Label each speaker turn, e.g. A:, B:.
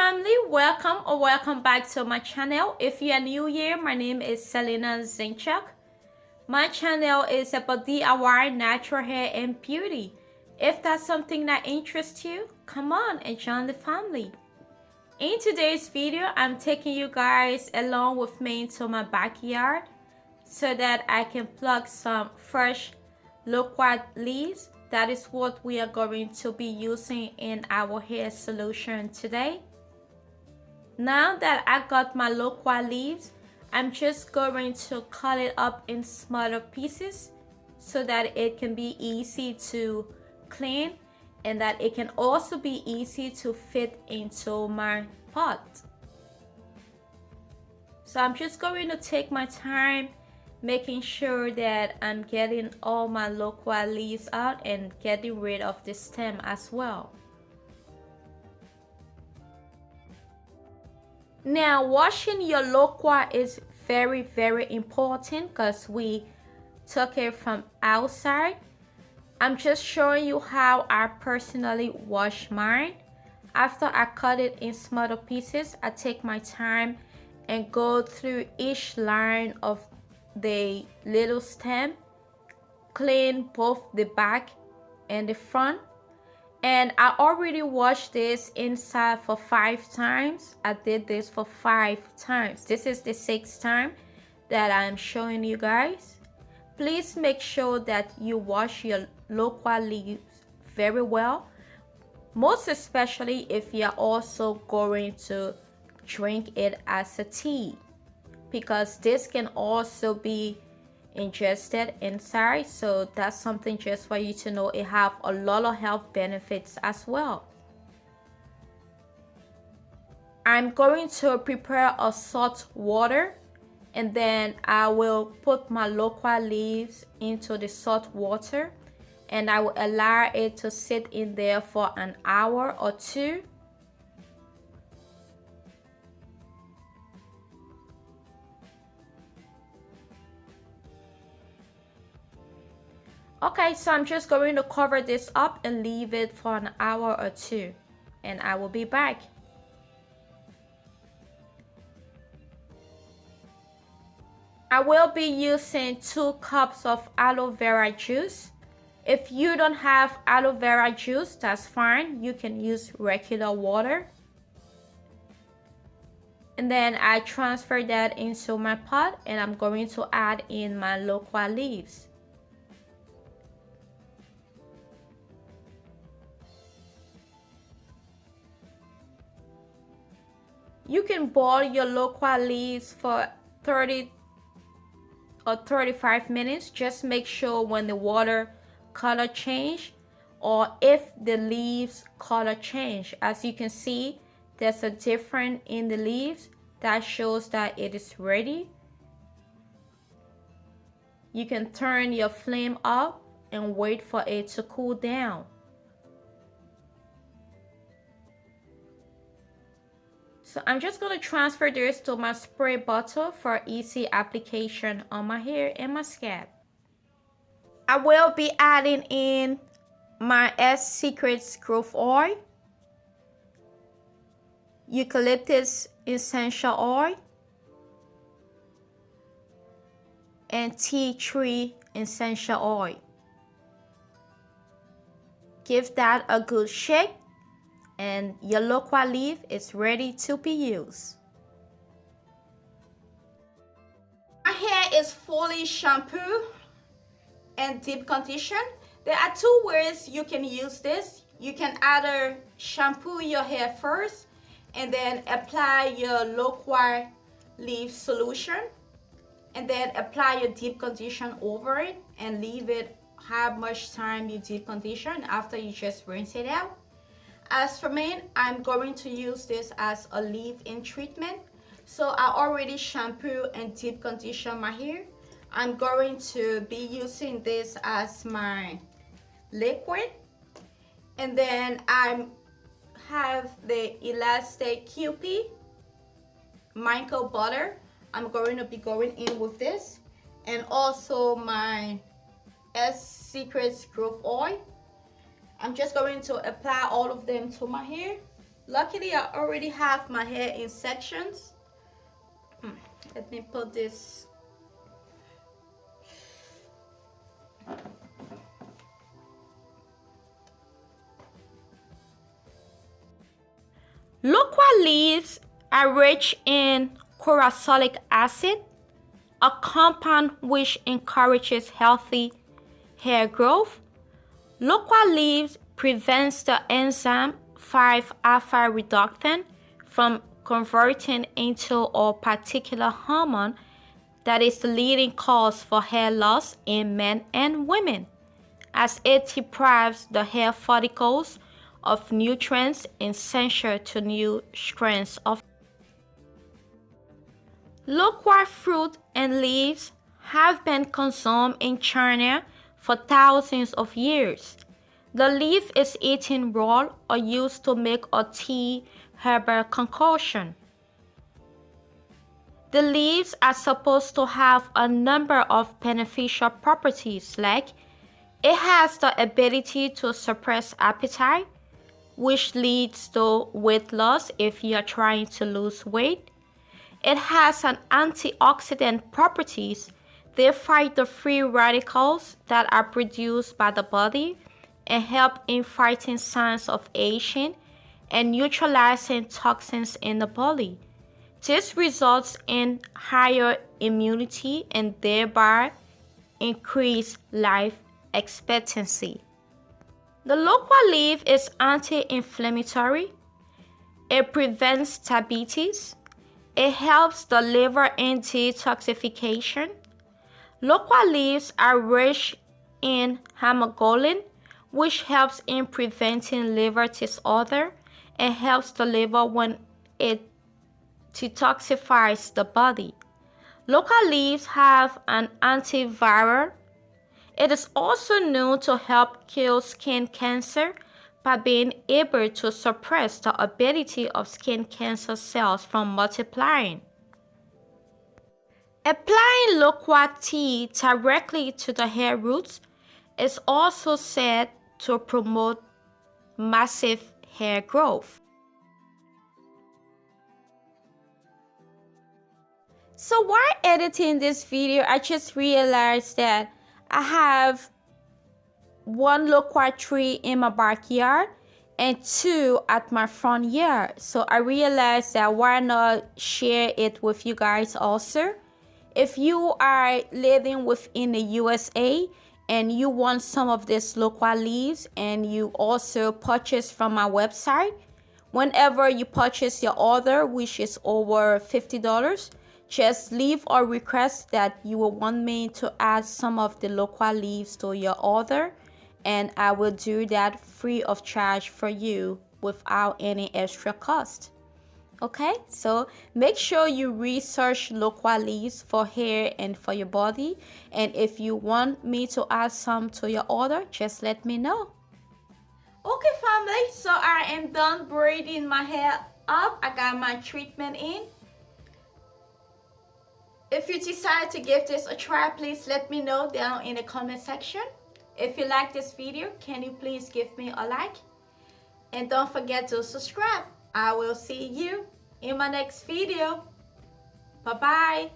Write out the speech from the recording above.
A: family, welcome or welcome back to my channel. If you are new here, my name is Selena Zinchuk. My channel is about DIY, natural hair and beauty. If that's something that interests you, come on and join the family. In today's video, I'm taking you guys along with me into my backyard so that I can pluck some fresh loquat leaves. That is what we are going to be using in our hair solution today. Now that I got my loquat leaves, I'm just going to cut it up in smaller pieces so that it can be easy to clean and that it can also be easy to fit into my pot. So I'm just going to take my time making sure that I'm getting all my loquat leaves out and getting rid of the stem as well. Now, washing your loquat is very important because we took it from outside. I'm just showing you how I personally wash mine. After I cut it in smaller pieces, I take my time and go through each line of the little stem, clean both the back and the front. And I already washed this inside for 5 times. I did this for 5 times. This is the 6th time that I'm showing you guys. Please make sure that you wash your loquat leaves very well. Most especially if you're also going to drink it as a tea. Because this can also be ingested inside, so that's something just for you to know. It have a lot of health benefits as well. I'm going to prepare a salt water and then I will put my loquat leaves into the salt water and I will allow it to sit in there for an hour or 2. Okay, so I'm just going to cover this up and leave it for an hour or 2 and I will be back. I will be using 2 cups of aloe vera juice. If you don't have aloe vera juice, that's fine. You can use regular water. And then I transfer that into my pot and I'm going to add in my loquat leaves. You can boil your loquat leaves for 30 or 35 minutes. Just make sure when the water color change or if the leaves color change. As you can see, there's a difference in the leaves. That shows that it is ready. You can turn your flame up and wait for it to cool down. So I'm just going to transfer this to my spray bottle for easy application on my hair and my scalp. I will be adding in my Secrets Growth Oil, Eucalyptus Essential Oil, and Tea Tree Essential Oil. Give that a good shake and your loquat leaf is ready to be used. My hair is fully shampooed and deep conditioned. There are 2 ways you can use this. You can either shampoo your hair first and then apply your loquat leaf solution and then apply your deep condition over it and leave it how much time you deep condition after you just rinse it out. As for me, I'm going to use this as a leave-in treatment. So I already shampoo and deep condition my hair. I'm going to be using this as my liquid. And then I have the Elastic QP Michael butter. I'm going to be going in with this. And also my Secrets Growth Oil. I'm just going to apply all of them to my hair Luckily, I already have my hair in sections. Let me put this. Loquat leaves are rich in chlorosolic acid, a compound which encourages healthy hair growth. Loquat leaves prevents the enzyme 5-alpha reductase from converting into a particular hormone that is the leading cause for hair loss in men and women, as it deprives the hair follicles of nutrients essential to new strands of hair. Loquat fruit and leaves have been consumed in China for thousands of years. The leaf is eaten raw or used to make a tea herbal concoction. The leaves are supposed to have a number of beneficial properties, like it has the ability to suppress appetite, which leads to weight loss if you are trying to lose weight. It has an antioxidant properties. They fight the free radicals that are produced by the body and help in fighting signs of aging and neutralizing toxins in the body. This results in higher immunity and thereby increased life expectancy. The loquat leaf is anti-inflammatory. It prevents diabetes. It helps the liver in detoxification. Loquat leaves are rich in hemoglobin, which helps in preventing liver disorder and helps the liver when it detoxifies the body. Loquat leaves have an antiviral. It is also known to help kill skin cancer by being able to suppress the ability of skin cancer cells from multiplying. Applying loquat tea directly to the hair roots is also said to promote massive hair growth. So while editing this video, I just realized that I have one loquat tree in my backyard and two at my front yard. So I realized that why not share it with you guys also. If you are living within the USA and you want some of this loquat leaves and you also purchase from my website, whenever you purchase your order, which is over $50, just leave a request that you will want me to add some of the loquat leaves to your order, and I will do that free of charge for you without any extra cost. Okay, so make sure you research loquat leaves for hair and for your body, and if you want me to add some to your order, just let me know. Okay family, so I am done braiding my hair up. I got my treatment in. If you decide to give this a try, please let me know down in the comment section. If you like this video, can you please give me a like? And don't forget to subscribe. I will see you in my next video. Bye-bye.